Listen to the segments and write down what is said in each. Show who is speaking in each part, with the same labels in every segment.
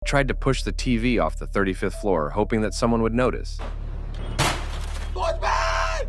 Speaker 1: Tried to push the TV off the 35th floor, hoping that someone would notice.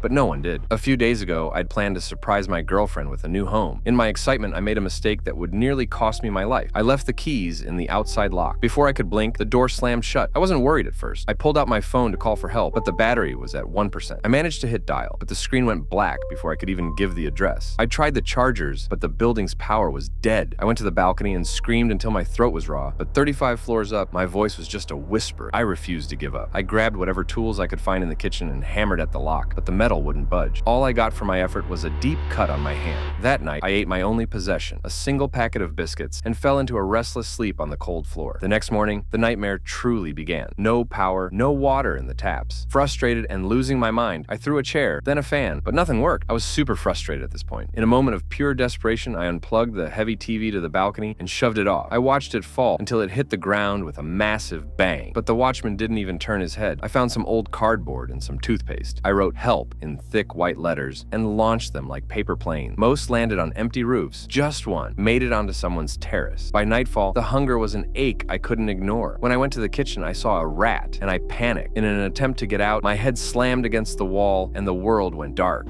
Speaker 1: But no one did. A few days ago, I'd planned to surprise my girlfriend with a new home. In my excitement, I made a mistake that would nearly cost me my life. I left the keys in the outside lock. Before I could blink, the door slammed shut. I wasn't worried at first. I pulled out my phone to call for help, but the battery was at 1%. I managed to hit dial, but the screen went black before I could even give the address. I tried the chargers, but the building's power was dead. I went to the balcony and screamed until my throat was raw, but 35 floors up, my voice was just a whisper. I refused to give up. I grabbed whatever tools I could find in the kitchen and hammered at the lock, but the metal wouldn't budge. All I got for my effort was a deep cut on my hand. That night, I ate my only possession, a single packet of biscuits, and fell into a restless sleep on the cold floor. The next morning, the nightmare truly began. No power, no water in the taps. Frustrated and losing my mind, I threw a chair, then a fan, but nothing worked. I was super frustrated at this point. In a moment of pure desperation, I unplugged the heavy TV to the balcony and shoved it off. I watched it fall until it hit the ground with a massive bang, but the watchman didn't even turn his head. I found some old cardboard and some toothpaste. I wrote "help" in thick white letters and launched them like paper planes. Most landed on empty roofs. Just one made it onto someone's terrace. By nightfall, the hunger was an ache I couldn't ignore. When I went to the kitchen, I saw a rat, and I panicked. In an attempt to get out, my head slammed against the wall, and the world went dark.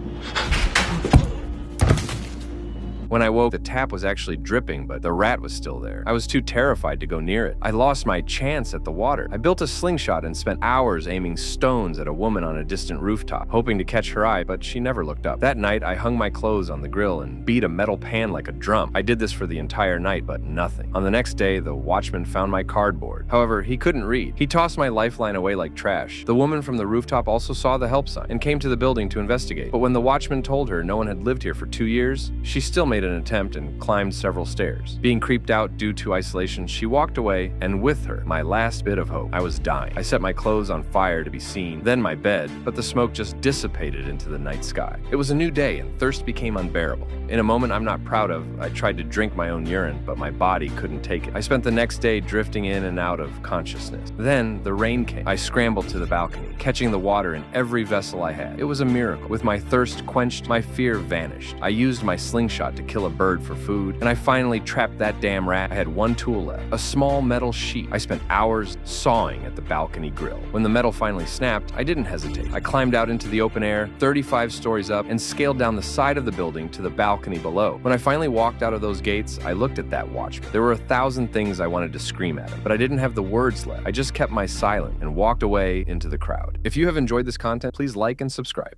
Speaker 1: When I woke, the tap was actually dripping, but the rat was still there. I was too terrified to go near it. I lost my chance at the water. I built a slingshot and spent hours aiming stones at a woman on a distant rooftop, hoping to catch her eye, but she never looked up. That night, I hung my clothes on the grill and beat a metal pan like a drum. I did this for the entire night, but nothing. On the next day, the watchman found my cardboard. However, he couldn't read. He tossed my lifeline away like trash. The woman from the rooftop also saw the help sign and came to the building to investigate. But when the watchman told her no one had lived here for 2 years, she still made an attempt and climbed several stairs. Being creeped out due to isolation, she walked away, and with her, my last bit of hope. I was dying. I set my clothes on fire to be seen, then my bed, but the smoke just dissipated into the night sky. It was a new day, and thirst became unbearable. In a moment I'm not proud of, I tried to drink my own urine, but my body couldn't take it. I spent the next day drifting in and out of consciousness. Then the rain came. I scrambled to the balcony, catching the water in every vessel I had. It was a miracle. With my thirst quenched, my fear vanished. I used my slingshot to kill a bird for food, and I finally trapped that damn rat. I had one tool left, a small metal sheet. I spent hours sawing at the balcony grill. When the metal finally snapped, I didn't hesitate. I climbed out into the open air, 35 stories up, and scaled down the side of the building to the balcony below. When I finally walked out of those gates, I looked at that watchman. There were 1,000 things I wanted to scream at him, but I didn't have the words left. I just kept my silence and walked away into the crowd. If you have enjoyed this content, please like and subscribe.